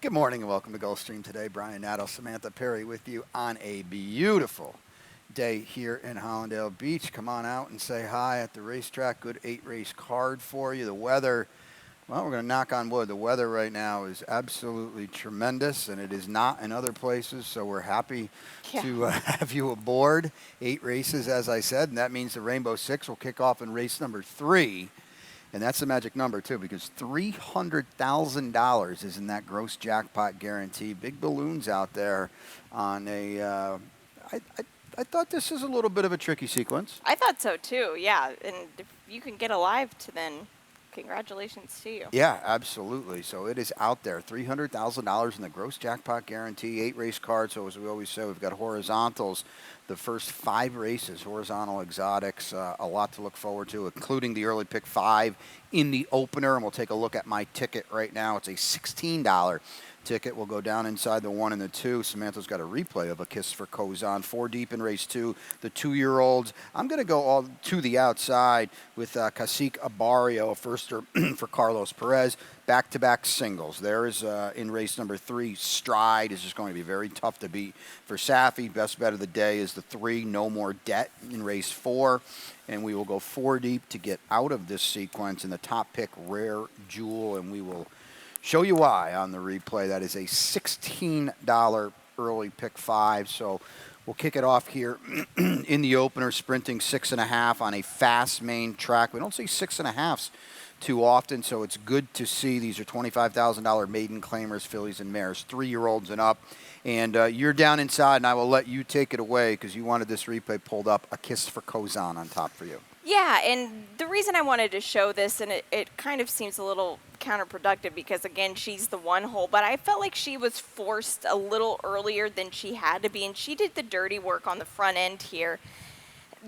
Good morning and welcome to Gulfstream today. Brian Nadeau, Samantha Perry with you on a beautiful day here in Hollandale Beach. Come on out and say hi at the racetrack. Good 8-race card for you. The weather, well, we're going to knock on wood. The weather right now is absolutely tremendous, and it is not in other places, so we're happy to have you aboard. 8 races, as I said, and that means the Rainbow Six will kick off in race number 3. And that's the magic number, too, because $300,000 is in that gross jackpot guarantee. Big balloons out there on a I thought this is a little bit of a tricky sequence. I thought so, too, yeah. And if you can get alive to then, congratulations to you. Yeah, absolutely. So it is out there. $300,000 in the gross jackpot guarantee, 8-race card. So as we always say, we've got horizontals. The first 5 races, horizontal exotics, a lot to look forward to, including the early pick 5 in the opener. And we'll take a look at my ticket right now. It's a $16 ticket. We'll go down inside the 1 and the 2. Samantha's got a replay of A Kiss for Kozan. 4 deep in race 2, the 2-year-olds. I'm going to go all to the outside with Cacique Abario, firster for Carlos Perez. Back-to-back singles. There is in race number 3, Stride is just going to be very tough to beat for Safi. Best bet of the day is the 3, No More Debt in race 4. And we will go 4 deep to get out of this sequence. In the top pick, Rare Jewel, and we will show you why on the replay. That is a $16 early pick 5. So we'll kick it off here in the opener, sprinting 6.5 on a fast main track. We don't see 6.5s too often, so it's good to see. These are $25,000 maiden claimers, fillies and mares, 3-year-olds and up. And you're down inside, and I will let you take it away because you wanted this replay pulled up. A Kiss for Kozan on top for you. Yeah, and the reason I wanted to show this, and it kind of seems a little counterproductive because, again, she's the 1 hole, but I felt like she was forced a little earlier than she had to be, and she did the dirty work on the front end here.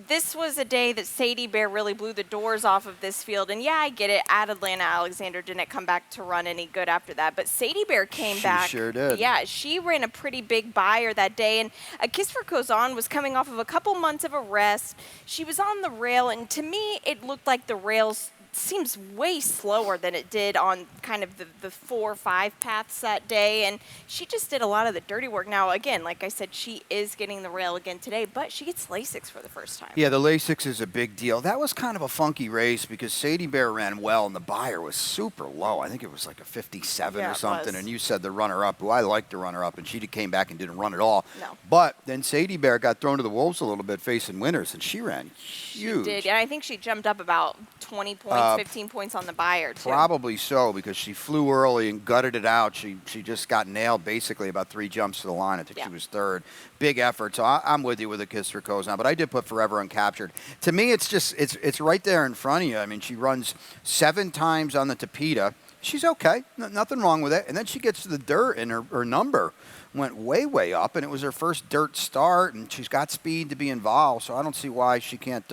This was a day that Sadie Bear really blew the doors off of this field. And, yeah, I get it. At Atlanta, Alexander didn't come back to run any good after that. But Sadie Bear came back. She sure did. Yeah, she ran a pretty big buyer that day. And A Kiss for Kozan was coming off of a couple months of a rest. She was on the rail. And to me, it looked like the rails seems way slower than it did on kind of the 4-5 paths that day, and she just did a lot of the dirty work. Now, again, like I said, she is getting the rail again today, but she gets Lasix for the first time. Yeah, the Lasix is a big deal. That was kind of a funky race because Sadie Bear ran well, and the buyer was super low. I think it was like a 57 or something, and you said the runner-up, who I liked the runner-up, and she came back and didn't run at all. No. But then Sadie Bear got thrown to the wolves a little bit facing winners, and she ran huge. She did, and I think she jumped up about 20 points, 15 points on the buyer, too. Probably so, because she flew early and gutted it out. She just got nailed basically about 3 jumps to the line. I think she was 3rd. Big effort. So I'm with you with A Kiss for Kozan, but I did put Forever Uncaptured. To me, it's just it's right there in front of you. I mean, she runs 7 times on the Tapeta. She's okay. Nothing wrong with it. And then she gets to the dirt, and her number went way, way up, and it was her first dirt start, and she's got speed to be involved, so I don't see why she can't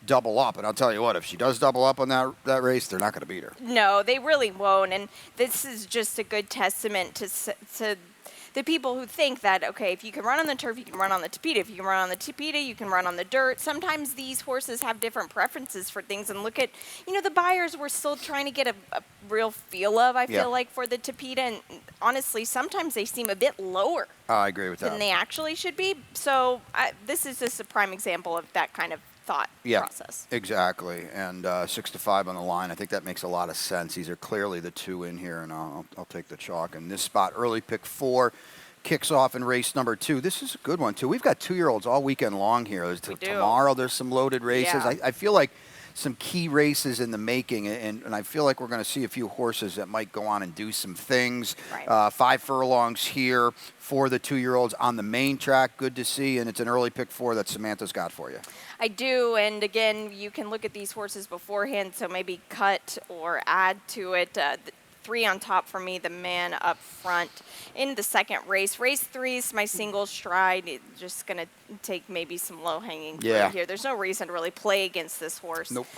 double up. And I'll tell you what, if she does double up on that race, they're not going to beat her. No, they really won't, and this is just a good testament to the people who think that, okay, if you can run on the turf, you can run on the Tapeta. If you can run on the Tapeta, you can run on the dirt. Sometimes these horses have different preferences for things. And look at, the buyers were still trying to get a real feel of, I feel like, for the Tapeta. And honestly, sometimes they seem a bit lower. I agree with that. Than they actually should be. So this is just a prime example of that kind of thought process. Exactly. And 6-5 on the line. I think that makes a lot of sense. These are clearly the 2 in here, and I'll take the chalk. In this spot, early pick 4 kicks off in race number 2. This is a good one, too. We've got 2-year-olds all weekend long here. Tomorrow there's some loaded races. Yeah. I feel like some key races in the making, and I feel like we're going to see a few horses that might go on and do some things. Right. 5 furlongs here for the 2-year-olds on the main track. Good to see, and it's an early pick 4 that Samantha's got for you. I do, and again, you can look at these horses beforehand, so maybe cut or add to it. 3 on top for me, the man up front in the second race. Race 3 is my single Stride. It's just going to take maybe some low-hanging fruit here. There's no reason to really play against this horse. Nope.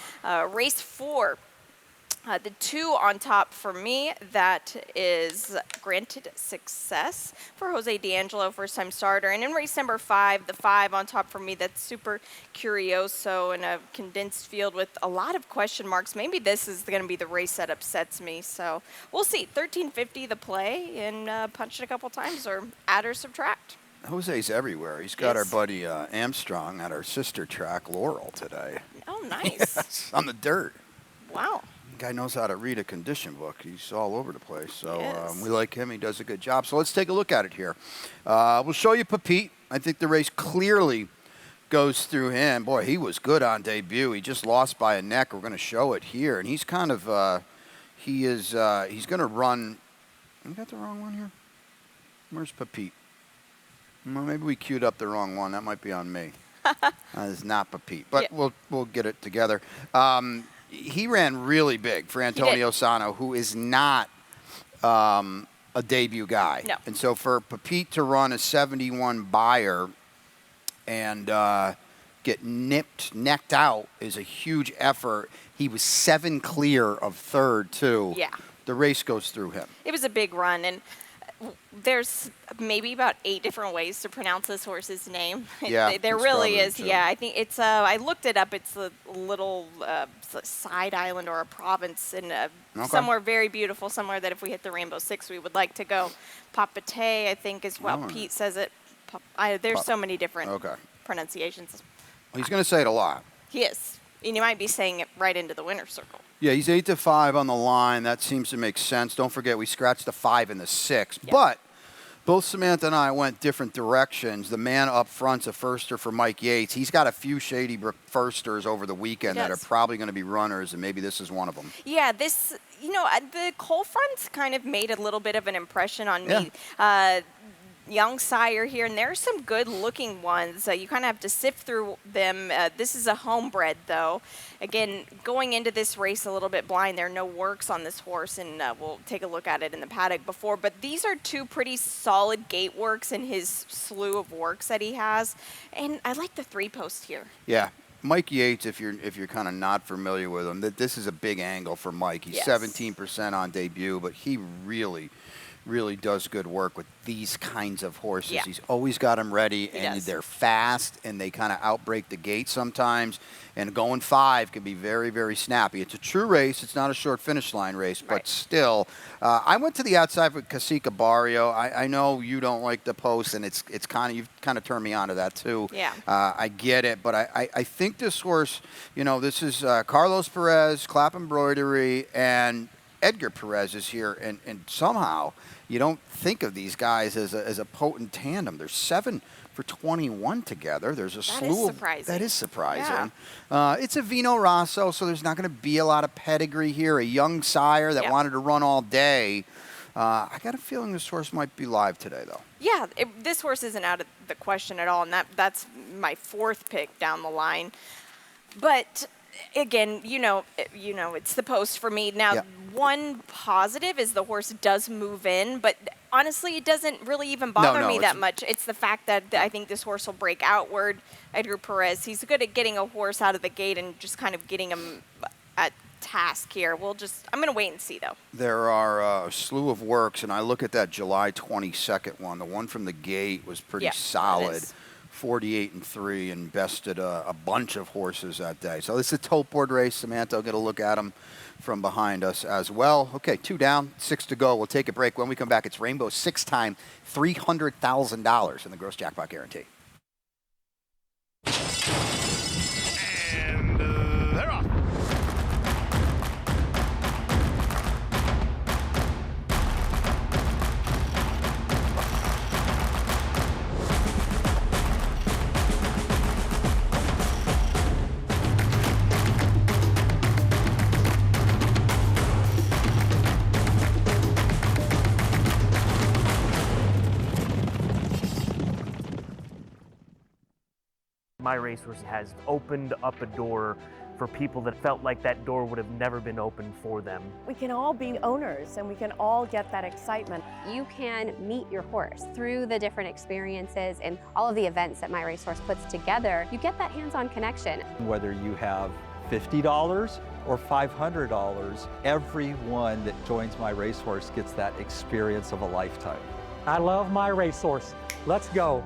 Race 4. The 2 on top for me, that is Granted Success for Jose D'Angelo, first-time starter. And in race number 5, the 5 on top for me, that's Super Curioso in a condensed field with a lot of question marks. Maybe this is going to be the race that upsets me. So we'll see. 1350 the play, and punch it a couple times or add or subtract. Jose's everywhere. He's got our Yes. buddy Armstrong at our sister track, Laurel, today. Oh, nice. Yes, on the dirt. Wow. Guy knows how to read a condition book. He's all over the place. So Yes. we like him. He does a good job. So let's take a look at it here. We'll show you Pepite. I think the race clearly goes through him. Boy, he was good on debut. He just lost by a neck. We're going to show it here. And he's kind of, he's going to run. We got the wrong one here? Where's Pepite? Well, maybe we queued up the wrong one. That might be on me. It's not Pepite, but Yeah. we'll get it together. He ran really big for Antonio Sano, who is not a debut guy. No. And so for Pepite to run a 71 buyer and get necked out is a huge effort. He was 7 clear of third, too. Yeah. The race goes through him. It was a big run, and there's maybe about 8 different ways to pronounce this horse's name. Yeah, There it's really probably is. true. Yeah, I think it's, I looked it up. It's a little side island or a province in somewhere very beautiful, somewhere that if we hit the Rainbow Six, we would like to go. Papate, I think, is what Oh. Pete says it. There's so many different pronunciations. He's going to say it a lot. He is. And you might be saying it right into the winner's circle. Yeah, he's 8-5 on the line. That seems to make sense. Don't forget, we scratched the 5 and the 6. Yeah. But both Samantha and I went different directions. The man up front's a firster for Mike Yates. He's got a few Shady Brook firsters over the weekend that are does. probably going to be runners, and maybe this is one of them. Yeah, this, the Cole fronts kind of made a little bit of an impression on me. Young sire here, and there are some good-looking ones. You kind of have to sift through them. This is a homebred, though. Again, going into this race a little bit blind. There are no works on this horse, and we'll take a look at it in the paddock before. But these are 2 pretty solid gate works in his slew of works that he has, and I like the 3-post here. Yeah. Mike Yates, if you're kind of not familiar with him, this is a big angle for Mike. He's Yes. 17% on debut, but he really does good work with these kinds of horses. Yeah. He's always got them ready, He and does. they're fast, and they kind of outbreak the gate sometimes. And going 5 can be very, very snappy. It's a true race. It's not a short finish line race, but Right. still. I went to the outside with Cacique Barrio. I know you don't like the post, and it's kind of, you've kind of turned me on to that too. Yeah. I get it, but I think this horse, this is Carlos Perez, Clap Embroidery, and Edgar Perez is here, and somehow you don't think of these guys as a potent tandem. There's 7 for 21 together. There's a slew of surprising. that is surprising. It's a Vino Rosso, so there's not going to be a lot of pedigree here. A young sire that wanted to run all day. I got a feeling this horse might be live today, though. Yeah, this horse isn't out of the question at all, and that's my 4th pick down the line. But again, it's the post for me. Now, one positive is the horse does move in, but honestly, it doesn't really even bother me that much. It's the fact that I think this horse will break outward. Edgar Perez, he's good at getting a horse out of the gate and just kind of getting him at task here. I'm going to wait and see, though. There are a slew of works, and I look at that July 22nd one. The one from the gate was pretty solid. 48-3, and bested a bunch of horses that day. So this is a tote board race. Samantha will get a look at them from behind us as well. Okay, 2 down, 6 to go. We'll take a break. When we come back, it's Rainbow 6-time, $300,000 in the gross jackpot guarantee. And they're off. My racehorse has opened up a door for people that felt like that door would have never been opened for them. We can all be owners and we can all get that excitement. You can meet your horse through the different experiences and all of the events that My Racehorse puts together. You get that hands-on connection. Whether you have $50 or $500, everyone that joins my racehorse gets that experience of a lifetime. I love my racehorse. Let's go.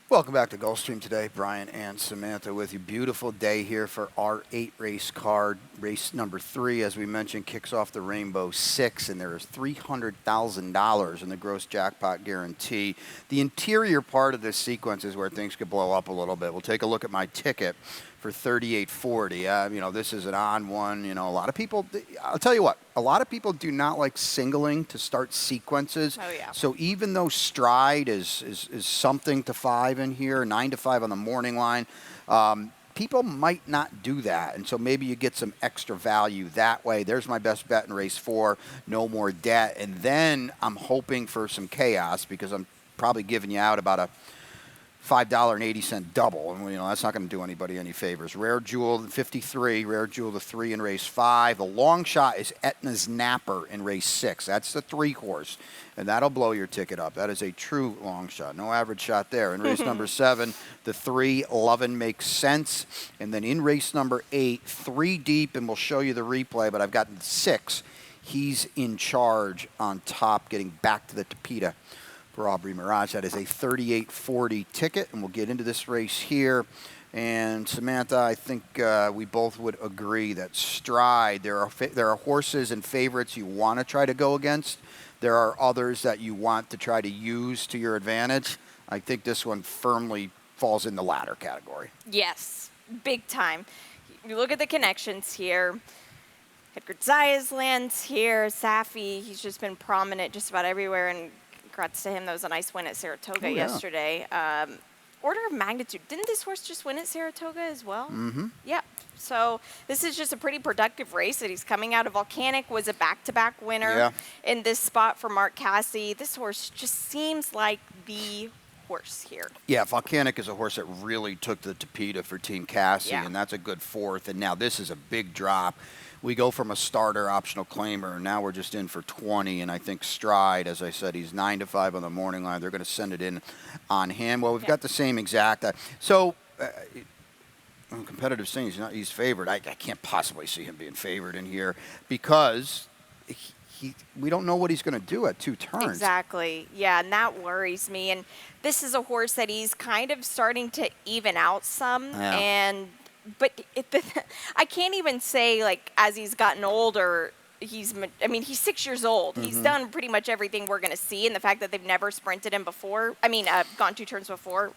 Welcome back to Gulfstream today. Brian and Samantha with you. Beautiful day here for our 8-race card. Race number 3, as we mentioned, kicks off the Rainbow 6, and there is $300,000 in the gross jackpot guarantee. The interior part of this sequence is where things could blow up a little bit. We'll take a look at my ticket for $38.40. You know, this is an on one. You know, a lot of people, I'll tell you what, a lot of people do not like singling to start sequences. Oh, yeah. So even though stride is something to 5 in here, 9 to 5 on the morning line, people might not do that. And so maybe you get some extra value that way. There's my best bet in race 4, no more debt. And then I'm hoping for some chaos because I'm probably giving you out about a $5.80 double, and you know that's not going to do anybody any favors. Rare Jewel 53, Rare Jewel the 3 in race 5. The long shot is Etna's Napper in race 6. That's the 3-horse, and that'll blow your ticket up. That is a true long shot. No average shot there. In race number 7, the 3 Lovin' Makes Sense, and then in race number 8, 3 deep, and we'll show you the replay. But I've gotten 6. He's in charge on top, getting back to the Tapeta for Aubrey Mirage. That is a $38.40 ticket, and we'll get into this race here. And Samantha, I think we both would agree that stride, there are horses and favorites you want to try to go against. There are others that you want to try to use to your advantage. I think this one firmly falls in the latter category. Yes, big time. You look at the connections here. Edgar Zayas lands here. Safi, he's just been prominent just about everywhere, and congrats to him. That was a nice win at Saratoga yesterday. Order of magnitude. Didn't this horse just win at Saratoga as well? Mm-hmm. Yeah. So this is just a pretty productive race that he's coming out of. Volcanic was a back-to-back winner in this spot for Mark Casse. This horse just seems like the horse here. Yeah, Volcanic is a horse that really took the Tapeta for Team Casse, Yeah. and that's a good 4th. And now this is a big drop. We go from a starter optional claimer, and now we're just in for 20. And I think stride, as I said, he's 9 to 5 on the morning line. They're going to send it in on him. Well, we've got the same exact. Competitive saying he's favored. I can't possibly see him being favored in here because we don't know what he's going to do at 2 turns. Exactly. Yeah, and that worries me. And this is a horse that he's kind of starting to even out some. Yeah. I can't even say, like, as he's gotten older, he's 6 years old. He's done pretty much everything we're going to see. And the fact that they've never sprinted him before, gone 2 turns before.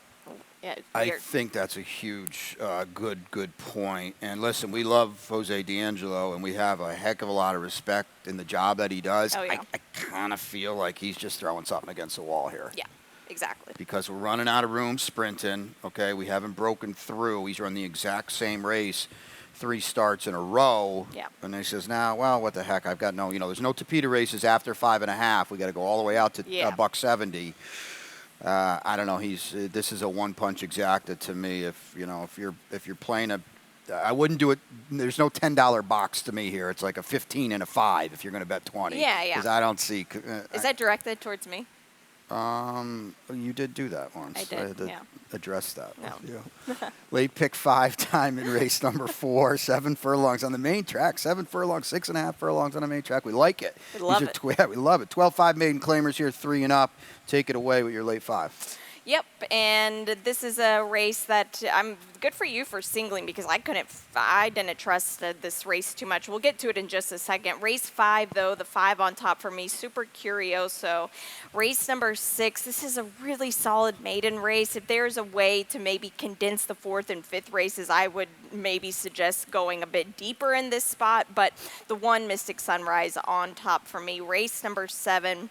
Yeah, I think that's a huge, good point. And listen, we love Jose D'Angelo, and we have a heck of a lot of respect in the job that he does. Oh, yeah. I kind of feel like he's just throwing something against the wall here. Yeah, exactly. Because we're running out of room sprinting. Okay, we haven't broken through. He's run the exact same race 3 starts in a row. Yeah. And he says, well, what the heck? I've got there's no Tapeta races after 5.5. We got to go all the way out to $170. I don't know. This is a one-punch exacta to me. If you're playing I wouldn't do it. There's no $10 box to me here. It's like a 15 and a 5 if you're going to bet 20. Yeah. Because I don't see. Is that directed towards me? You did do that once. I did. had to address that with you. No. Late pick 5 time in race number 4. 7 furlongs on the main track. 7 furlongs, 6.5 furlongs on the main track. We like it. We love it. We love it. 12-5 maiden claimers here, 3 and up. Take it away with your late 5. Yep, and this is a race that I'm good for you for singling because I didn't trust this race too much. We'll get to it in just a second. Race 5, though, the 5 on top for me, Super Curioso. Race number 6, this is a really solid maiden race. If there's a way to maybe condense the 4th and 5th races, I would maybe suggest going a bit deeper in this spot. But the 1, Mystic Sunrise on top for me. Race number 7.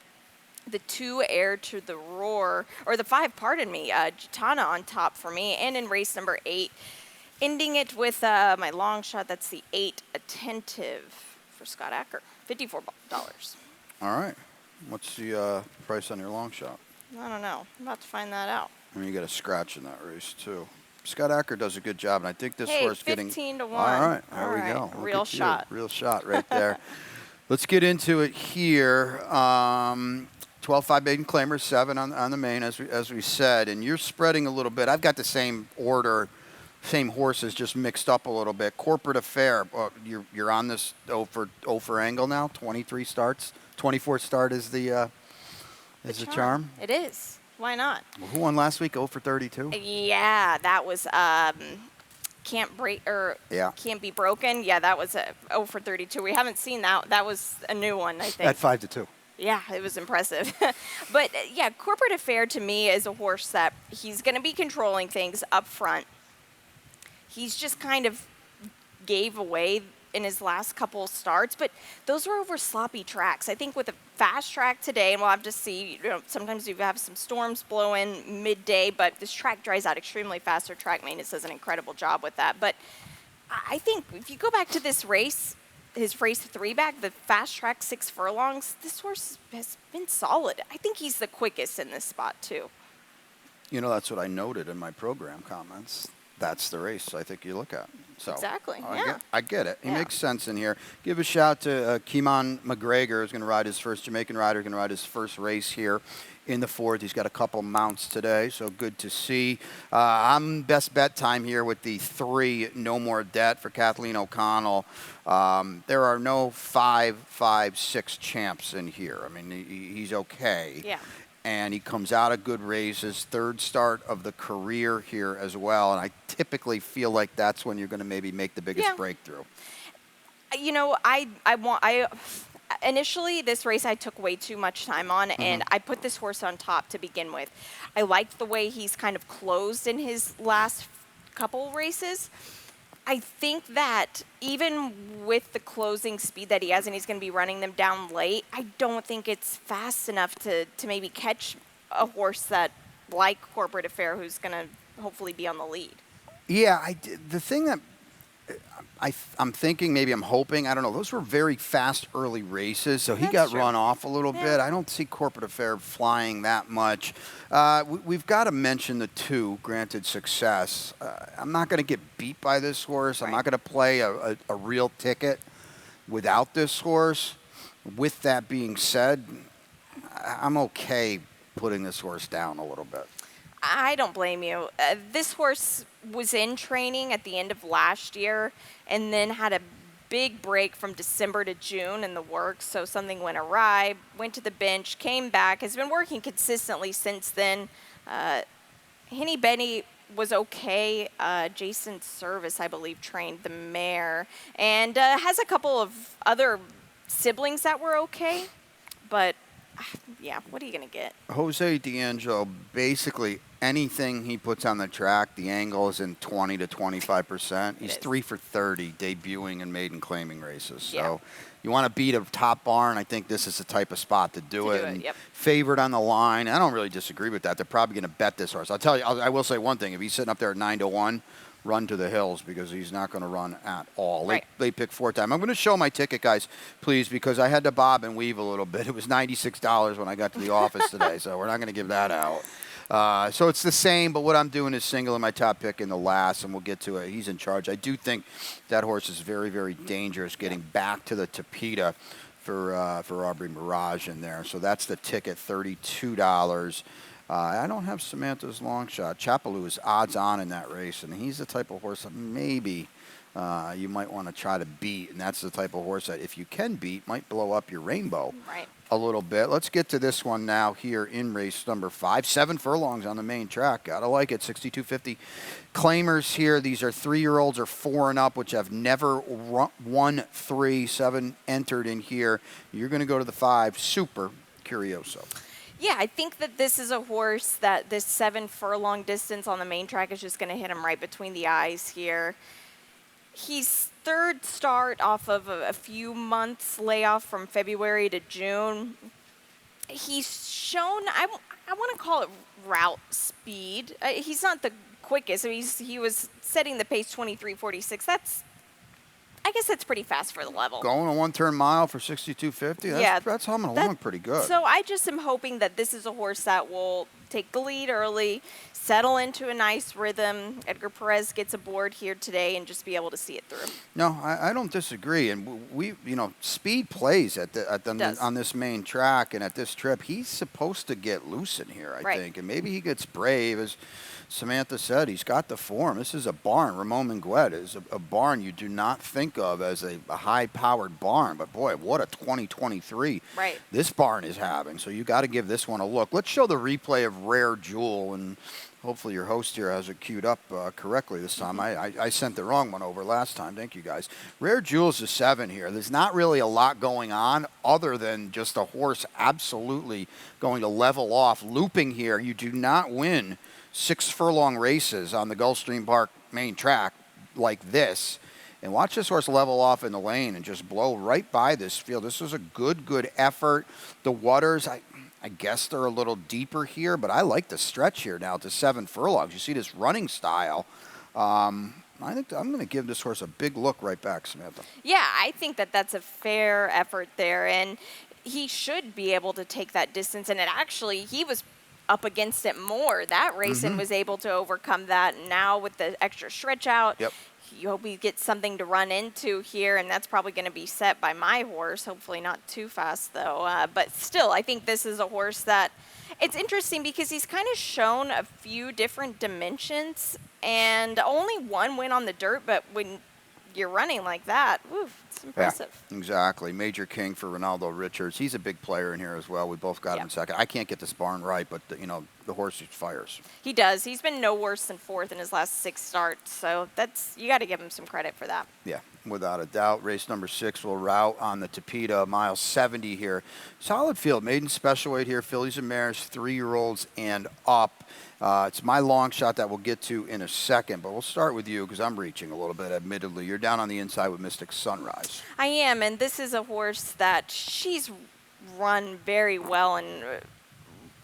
The 2, Heir to the Roar, or the 5, pardon me, Gitana on top for me. And in race number 8, ending it with my long shot, that's the 8, Attentive for Scott Acker, $54. All right. What's the price on your long shot? I don't know. I'm about to find that out. I mean, you got a scratch in that race, too. Scott Acker does a good job, and I think this Hey, horse 15 to 1. All right, there All we right. go. Look Real at you. shot. Real shot right there. Let's get into it here. 12-5 maiden claimers, 7 on the main, as we said, and you're spreading a little bit. I've got the same order same horses, just mixed up a little bit. Corporate Affair. You're on this over angle now. 23 starts. 24th start is the charm. It is. Why not? Well, who won last week? 0 for 32. Yeah, that was can't be broken. Yeah, that was 0 for 32. We haven't seen that. That was a new one, I think. At 5-2. Yeah, it was impressive. But yeah, Corporate Affair to me is a horse that he's going to be controlling things up front. He's just kind of gave away in his last couple starts, but those were over sloppy tracks. I think with a fast track today, and we'll have to see, sometimes you have some storms blow in midday, but this track dries out extremely fast. Their track maintenance does an incredible job with that. But I think if you go back to this race, his race 3 back, the fast track 6 furlongs, this horse has been solid. I think he's the quickest in this spot too. That's what I noted in my program comments. That's the race I think you look at. So Exactly, I get it. It makes sense in here. Give a shout to Keeman McGregor, who's going to ride his first Jamaican rider, going to ride his first race here in the fourth. He's got a couple mounts today, so good to see. I'm best bet time here with the 3 No More Debt for Kathleen O'Connell. There are no 5, 5, 6 champs in here. I mean, he's okay. Yeah. And he comes out of good races, 3rd start of the career here as well. And I typically feel like that's when you're going to maybe make the biggest breakthrough. Initially this race I took way too much time on, and I put this horse on top to begin with. I liked the way he's kind of closed in his last couple races. I think that even with the closing speed that he has, and he's going to be running them down late, I don't think it's fast enough to maybe catch a horse that, like Corporate Affair, who's going to hopefully be on the lead. Yeah, the thing that I'm thinking, maybe I'm hoping, I don't know, those were very fast early races, so he got run off a little bit. I don't see Corporate Affair flying that much. We've got to mention the 2, Granted Success. I'm not going to get beat by this horse. I'm not going to play a real ticket without this horse. With that being said, I'm okay putting this horse down a little bit. I don't blame you. This horse was in training at the end of last year and then had a big break from December to June in the works, so something went awry, went to the bench, came back, has been working consistently since then. Henny Benny was okay. Jason Service, I believe, trained the mare, and has a couple of other siblings that were okay, but yeah, what are you going to get? Jose D'Angelo, basically anything he puts on the track, the angle is in 20 to 25%. He's 3 for 30 debuting and maiden claiming races. So you want to beat a top barn, I think this is the type of spot to do it. Favored on the line. I don't really disagree with that. They're probably going to bet this horse. I'll tell you, I will say one thing. If he's sitting up there at 9-1, run to the hills because he's not going to run at all. Late pick 4 time. I'm going to show my ticket, guys, please, because I had to bob and weave a little bit. It was $96 when I got to the office today, so we're not going to give that out. So it's the same, but what I'm doing is singling my top pick in the last, and we'll get to it. He's in charge. I do think that horse is very, very dangerous getting back to the Tapeta for Aubrey Mirage in there. So that's the ticket, $32. I don't have Samantha's long shot. Chapelou is odds on in that race, and he's the type of horse that maybe you might want to try to beat, and that's the type of horse that if you can beat, might blow up your rainbow a little bit. Let's get to this one now here in race number 5. 7 furlongs on the main track. Gotta like it. 6250 claimers here. These are 3-year-olds or 4 and up, which have never won 3. 7 entered in here. You're going to go to the 5. Super Curioso. Yeah, I think that this is a horse that this 7 furlong distance on the main track is just going to hit him right between the eyes here. He's 3rd start off of a few months layoff from February to June. He's shown, I want to call it route speed. He's not the quickest. I mean, he was setting the pace 23:46. I guess that's pretty fast for the level. Going a 1-turn mile for 6250. That's humming along pretty good. So I just am hoping that this is a horse that will take the lead early, settle into a nice rhythm. Edgar Perez gets aboard here today and just be able to see it through. No, I don't disagree. And speed plays on this main track and at this trip. He's supposed to get loose in here, I think. And maybe he gets brave. As Samantha said he's got the form. This is a barn. Ramon Minguet is a barn you do not think of as a high-powered barn. But, boy, what a 2023 Right. this barn is having. So you got to give this one a look. Let's show the replay of Rare Jewel, and hopefully your host here has it queued up correctly this time. I sent the wrong one over last time. Thank you, guys. Rare Jewel's a 7 here. There's not really a lot going on other than just a horse absolutely going to level off. Looping here, you do not win 6 furlong races on the Gulfstream Park main track like this. And watch this horse level off in the lane and just blow right by this field. This was a good effort. The waters, I guess they're a little deeper here, but I like the stretch here now to 7 furlongs. You see this running style. I think I'm going to give this horse a big look right back, Samantha. Yeah, I think that that's a fair effort there, and he should be able to take that distance. And he was up against it more that race and was able to overcome that. Now with the extra stretch out, you hope he gets something to run into here, and that's probably going to be set by my horse. Hopefully not too fast, though. But still, I think this is a horse that it's interesting because he's kind of shown a few different dimensions, and only one win on the dirt, but when you're running like that, woo, it's impressive. Yeah, exactly. Major King for Ronaldo Richards. He's a big player in here as well. We both got him in second. I can't get this barn right, but, the horse just fires. He does. He's been no worse than 4th in his last 6 starts, so you got to give him some credit for that. Yeah, without a doubt. Race number 6 will route on the Tapeta, mile 70 here. Solid field, maiden special weight here, fillies and mares, 3-year-olds and up. It's my long shot that we'll get to in a second, but we'll start with you because I'm reaching a little bit, admittedly. You're down on the inside with Mystic Sunrise. I am, and this is a horse that she's run very well in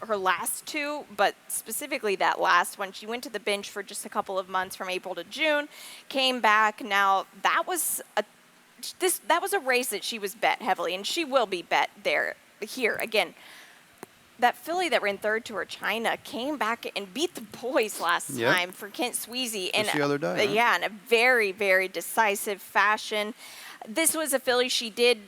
her last 2, but specifically that last one. She went to the bench for just a couple of months from April to June, came back. Now, that was a race that she was bet heavily, and she will be bet here. Again, that filly that ran 3rd to her China came back and beat the boys last time for Kent Sweezy. Just the other day, right? Yeah, in a very, very decisive fashion. This was a filly she did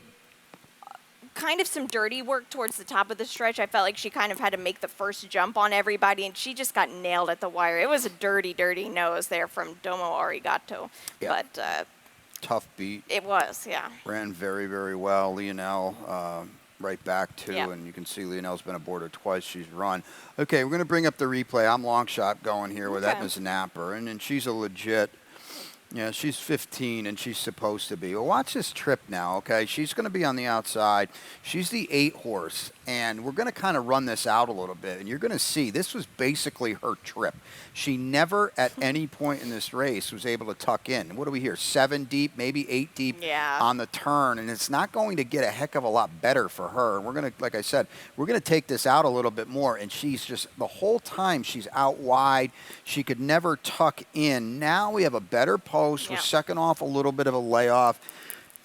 kind of some dirty work towards the top of the stretch. I felt like she kind of had to make the first jump on everybody, and she just got nailed at the wire. It was a dirty nose there from Domo Arigato. Yeah. But tough beat. It was, yeah. Ran very, very well. Lionel right back, too, Yeah. and you can see Lionel's been aboard her twice. She's run. Okay, we're going to bring up the replay. I'm long shot going here with Etna Napper, and she's a legit. Yeah, she's 15, and she's supposed to be. Well, watch this trip now, okay? She's going to be on the outside. She's the 8 horse, and we're going to kind of run this out a little bit, and you're going to see this was basically her trip. She never at any point in this race was able to tuck in. What do we hear? 7 deep, maybe 8 deep on the turn, and it's not going to get a heck of a lot better for her. We're going to, like I said, we're going to take this out a little bit more, and she's just, the whole time she's out wide. She could never tuck in. Now we have a better post. We're second off a little bit of a layoff.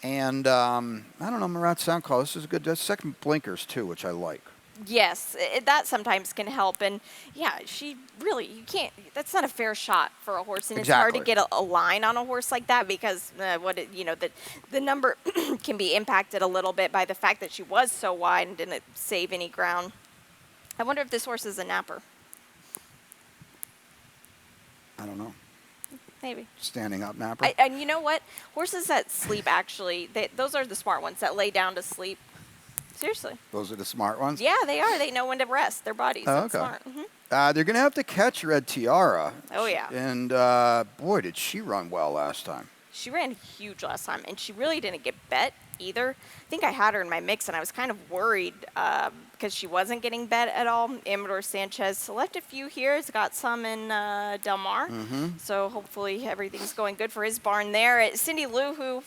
And, I don't know, Murat Soundcall, this is good. That's second blinkers, too, which I like. Yes, that sometimes can help. And, yeah, she really, you can't, that's not a fair shot for a horse. And it's hard to get a line on a horse like that because, the number can be impacted a little bit by the fact that she was so wide and didn't save any ground. I wonder if this horse is a napper. I don't know. Maybe. Standing up napper. And you know what? Horses that sleep, actually, those are the smart ones that lay down to sleep. Seriously. Those are the smart ones? Yeah, they are. They know when to rest their bodies. Oh, That's okay. smart. Mm-hmm. They're going to have to catch Red Tiara. Oh, yeah. And, boy, did she run well last time. She ran huge last time, and she really didn't get bet either. I think I had her in my mix, and I was kind of worried because she wasn't getting bet at all. Amador Sanchez left a few here. He's got some in Del Mar. So hopefully everything's going good for his barn there. Cindy Lou, who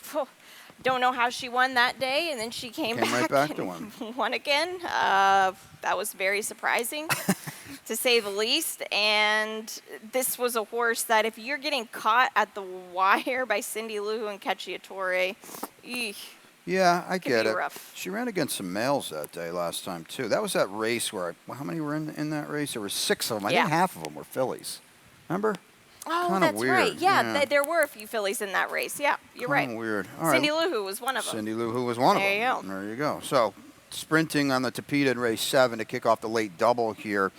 don't know how she won that day, and then she came back right back and to won again. That was very surprising. To say the least. And this was a horse that if you're getting caught at the wire by Cindy Lou and Cacciatore, yeah, I get it. Rough. She ran against some males that day last time, too. That was that race where, how many were in that race? There were 6 of them. I think half of them were fillies. Remember? Oh, Kinda that's weird. right. Yeah, there were a few fillies in that race. Yeah, you're right. Weird. All Cindy right. Lou Who was one of them. Cindy Lou Who was one of them. There you go. There you go. So, sprinting on the Tapeta in race 7 to kick off the late double here.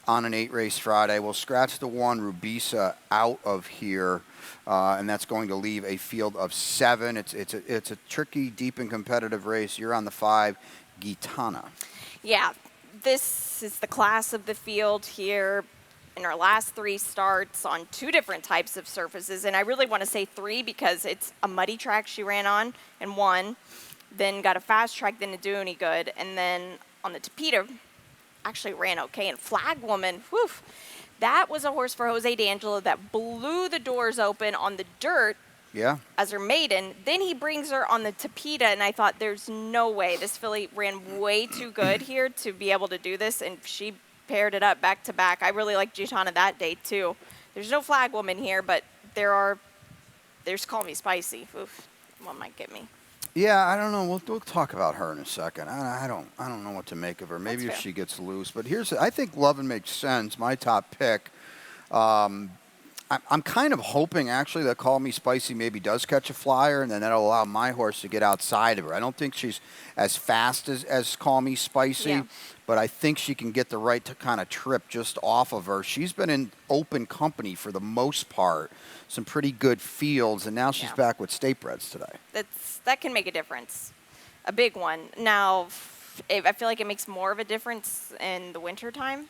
on an 8-race Friday. We'll scratch the 1 Rubisa out of here, and that's going to leave a field of 7. It's a tricky, deep, and competitive race. You're on the 5, Gitana. Yeah, this is the class of the field here in our last 3 starts on 2 different types of surfaces. And I really want to say 3 because it's a muddy track she ran on and won, then got a fast track, didn't do any good, and then on the Tapeta actually ran okay. And Flag Woman, whew, that was a horse for Jose D'Angelo that blew the doors open on the dirt. Yeah. As her maiden. Then he brings her on the Tapeta, and I thought there's no way. This filly ran way too good here to be able to do this, and she paired it up back to back. I really like Gitana that day too. There's no Flag Woman here, but there's Call Me Spicy. Oof, one might get me. Yeah, I don't know. We'll talk about her in a second. I don't know what to make of her. Maybe if she gets loose. But I think Lovin' makes sense. My top pick. I'm kind of hoping, actually, that Call Me Spicy maybe does catch a flyer, and then that'll allow my horse to get outside of her. I don't think she's as fast as Call Me Spicy, but I think she can get the right to kind of trip just off of her. She's been in open company for the most part, some pretty good fields, and now she's back with state breds today. That can make a difference, a big one. Now, I feel like it makes more of a difference in the wintertime.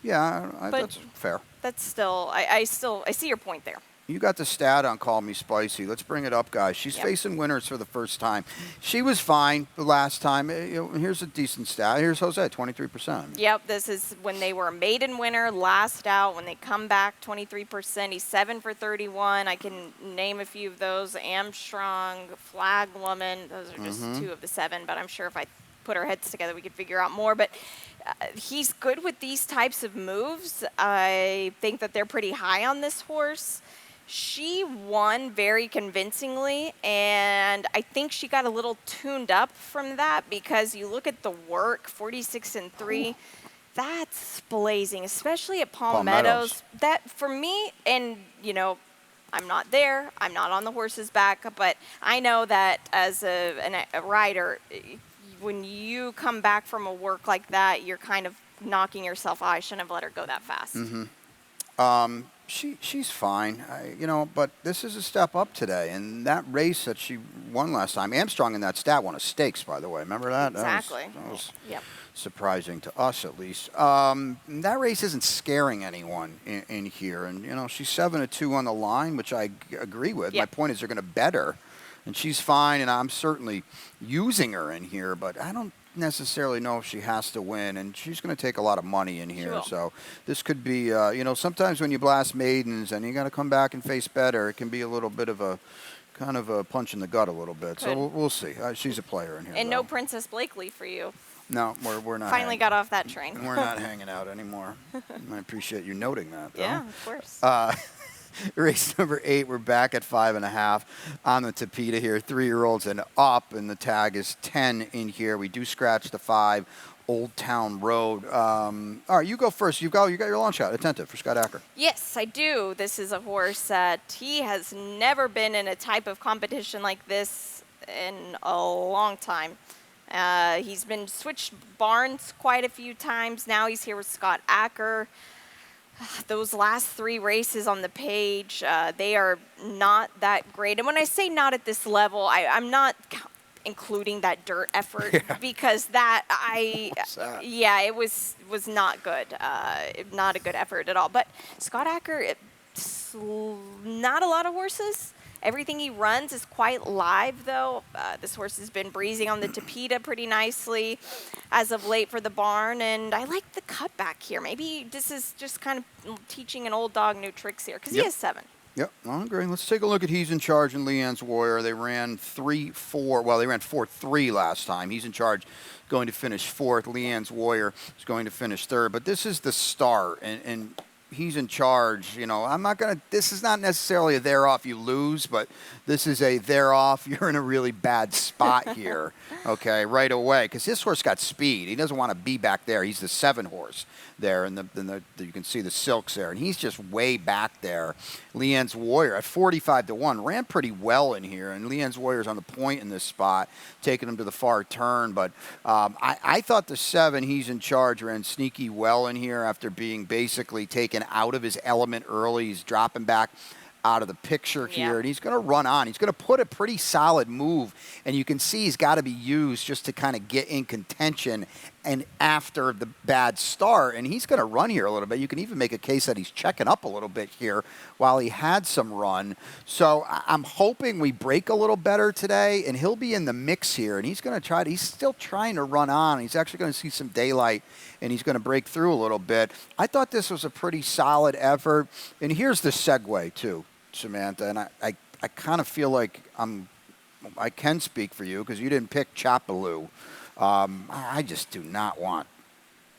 Yeah, that's fair. That's still, I see your point there. You got the stat on Call Me Spicy. Let's bring it up, guys. She's facing winners for the first time. She was fine the last time. Here's a decent stat. Here's Jose, 23%. Yep, this is when they were a maiden winner, last out. When they come back, 23%. He's 7 for 31. I can name a few of those. Armstrong, Flag Woman. Those are just 2 of the 7, but I'm sure if I put our heads together, we could figure out more. But he's good with these types of moves. I think that they're pretty high on this horse. She won very convincingly, and I think she got a little tuned up from that because you look at the work, 46-3. That's blazing, especially at Palm Meadows. That, for me, and, I'm not there. I'm not on the horse's back, but I know that as a rider, when you come back from a work like that, you're kind of knocking yourself, I shouldn't have let her go that fast. She's fine, but this is a step up today. And that race that she won last time, Armstrong in that stat won a stakes, by the way. Remember that? Exactly. That was surprising to us, at least. That race isn't scaring anyone in here. And, she's 7-2 on the line, which I agree with. My point is they're going to bet her. And she's fine, and I'm certainly using her in here, but I don't necessarily know if she has to win, and she's going to take a lot of money in here. So this could be, sometimes when you blast maidens and you got to come back and face better, it can be a little bit of a kind of a punch in the gut a little bit. So we'll see. She's a player in here. And no Princess Blakely for you. No, we're not. Finally got off that train. We're not hanging out anymore. I appreciate you noting that, though. Yeah, of course. Race number 8, we're back at 5.5 on the Tapeta here. 3-year-olds and up, and the tag is 10 in here. We do scratch the 5, Old Town Road. All right, you go first. You got your long shot. Attentive for Scott Acker. Yes, I do. This is a horse that he has never been in a type of competition like this in a long time. He's been switched barns quite a few times. Now he's here with Scott Acker. Those last 3 races on the page, they are not that great. And when I say not at this level, I'm not including that dirt effort because that it was not good. Not a good effort at all. But Scott Acker, not a lot of horses. Everything he runs is quite live, though. This horse has been breezing on the Tapeta pretty nicely as of late for the barn, and I like the cutback here. Maybe this is just kind of teaching an old dog new tricks here because he has 7. Yep, I agree. Let's take a look at He's in Charge and Leanne's Warrior. They ran 3-4. Well, they ran 4-3 last time. He's in Charge going to finish 4th. Leanne's Warrior is going to finish 3rd. But this is the start, and he's in charge. You know, I'm not going to, this is not necessarily a they're off, you lose, but this is a they're off, you're in a really bad spot here, okay, right away. Because this horse got speed. He doesn't want to be back there. He's the 7 horse there, and you can see the silks there, and he's just way back there. Leanne's Warrior at 45-1 ran pretty well in here, and Leanne's Warrior's on the point in this spot, taking him to the far turn. But I thought the 7, he's in charge, ran sneaky well in here after being basically taken out of his element early. He's dropping back out of the picture here, and he's going to run on. He's going to put a pretty solid move, and you can see he's got to be used just to kind of get in contention and after the bad start, and he's going to run here a little bit. You can even make a case that he's checking up a little bit here while he had some run. So I'm hoping we break a little better today, and he'll be in the mix here, and he's going to try to, he's still trying to run on. He's actually going to see some daylight, and he's going to break through a little bit. I thought this was a pretty solid effort, and here's the segue too, Samantha, and I kind of feel like I can speak for you because you didn't pick Chapelou. I just do not want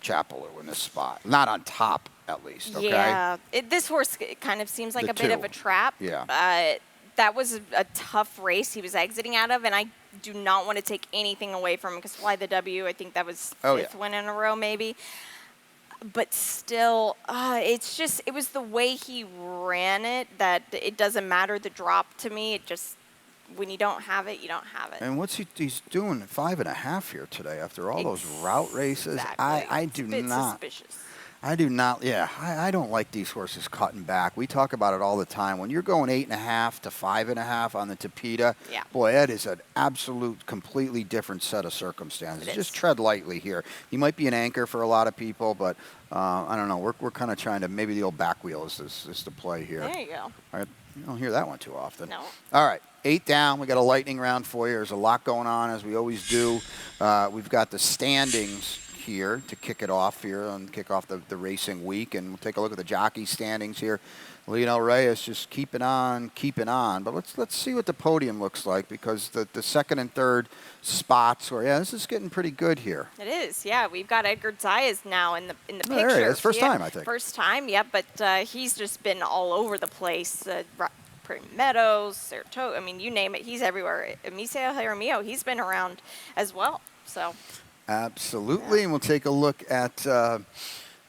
Chapelou in this spot. Not on top, at least, okay? Yeah. This horse kind of seems like a bit of a trap. Yeah. That was a tough race he was exiting out of, and I do not want to take anything away from him because Fly the W, I think that was 5th win in a row maybe. But still, it was the way he ran it that it doesn't matter the drop to me. It just, when you don't have it, you don't have it. And what's he's doing 5.5 here today after all those route races? Exactly. I do not. Suspicious. I do not. Yeah, I don't like these horses cutting back. We talk about it all the time. When you're going 8.5 to 5.5 on the Tapeta, boy, that is an absolute, completely different set of circumstances. Just tread lightly here. He might be an anchor for a lot of people, but I don't know. We're kind of trying to, maybe the old back wheel is the play here. There you go. All right. You don't hear that one too often. No. All right. 8 down. We got a lightning round for you. There's a lot going on, as we always do. We've got the standings here to kick it off here and kick off the racing week, and we'll take a look at the jockey standings here. Lionel Reyes just keeping on. But let's see what the podium looks like, because the second and third spots were, this is getting pretty good here. It is, yeah. We've got Edgar Zayas now in the picture. There he is. First time, I think. First time, yeah. But he's just been all over the place. Prairie Meadows, Saratoga. I mean, you name it, he's everywhere. Emiseo Jaramillo, he's been around as well. So. Absolutely, and we'll take a look at the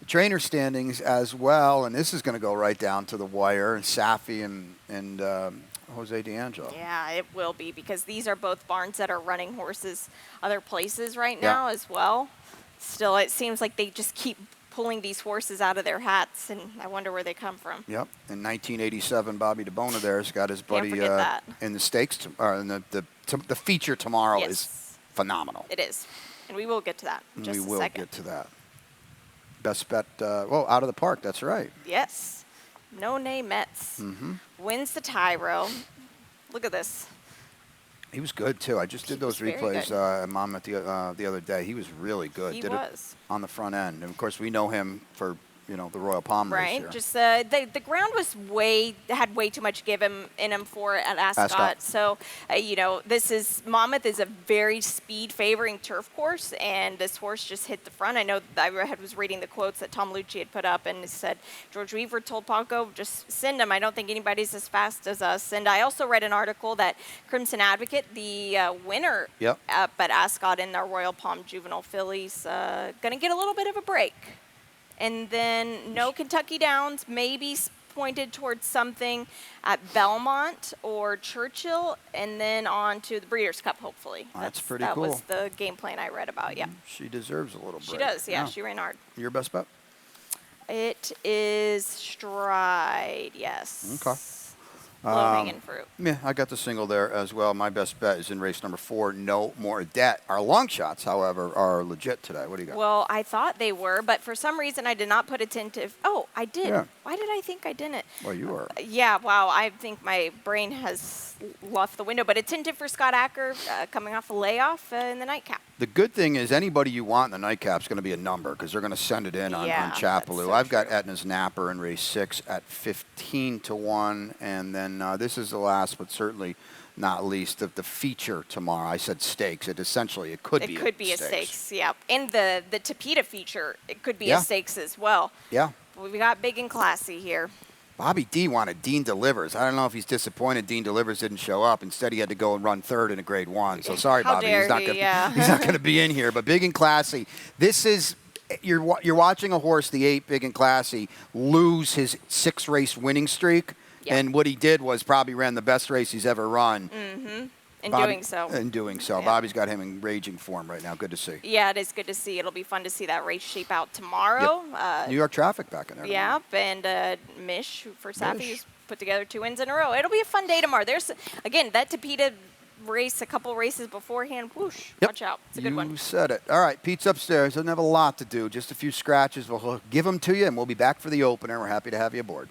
trainer standings as well, and this is going to go right down to the wire, and Safi and Jose D'Angelo. Yeah, it will be, because these are both barns that are running horses other places right now as well. Still, it seems like they just keep pulling these horses out of their hats, and I wonder where they come from. Yep, in 1987, Bobby DeBona there's got his buddy in the stakes, in the feature tomorrow is phenomenal. It is. And we will get to that in just a second. We will get to that. Best bet, out of the park, that's right. Yes. No name Metz. Wins the Tyro. Look at this. He was good, too. I just did those replays at Monmouth the other day. He was really good. He was. It on the front end. And, of course, we know him for, the Royal Palm race here. Right. Just the ground was had way too much give in him for it at Ascot. So, Monmouth is a very speed favoring turf course, and this horse just hit the front. I know I was reading the quotes that Tom Lucci had put up, and it said, George Weaver told Paco, just send him. I don't think anybody's as fast as us. And I also read an article that Crimson Advocate, the winner up at Ascot in the Royal Palm Juvenile Fillies, going to get a little bit of a break. And then no Kentucky Downs, maybe pointed towards something at Belmont or Churchill, and then on to the Breeders' Cup, hopefully. That's pretty cool. That was the game plan I read about, She deserves a little break. She does, she ran hard. Your best bet? It is Stride, yes. Okay. Low-hanging fruit. Yeah, I got the single there as well. My best bet is in race number 4, No More Debt. Our long shots, however, are legit today. What do you got? Well, I thought they were, but for some reason I did not put attentive. Oh, I did. Yeah. Why did I think I didn't? Well, you were. Yeah, wow. I think my brain has left the window. But attentive for Scott Acker coming off a layoff in the nightcap. The good thing is anybody you want in the nightcap is going to be a number, because they're going to send it in on Chapelou. So I've got Etna's Napper in race 6 at 15-1, and then this is the last, but certainly not least, of the feature tomorrow. I said stakes. It could be a stakes. Yeah. And the Tapeta feature, it could be a stakes as well. Yeah. We got big and classy here. Bobby D wanted Dean Delivers. I don't know if he's disappointed Dean Delivers didn't show up. Instead, he had to go and run third in a grade 1. So sorry, How Bobby. dare He's not he, gonna, yeah. he's not going to be in here. But big and classy. This is you're watching a horse, the 8, big and classy, lose his 6-race winning streak. Yeah. And what he did was probably ran the best race he's ever run. Mm-hmm. In Bobby, doing so. In doing so. Yeah. Bobby's got him in raging form right now. Good to see. Yeah, it is good to see. It'll be fun to see that race shape out tomorrow. New York traffic back in there. tomorrow. Yep, and Mish for Safi Mish. who's put together 2 wins in a row. It'll be a fun day tomorrow. There's, again, that Topeka race a couple races beforehand. Whoosh, Yep. watch out. It's a good You one. said it. All right, Pete's upstairs. Doesn't have a lot to do. Just a few scratches. We'll give them to you, and we'll be back for the opener. We're happy to have you aboard.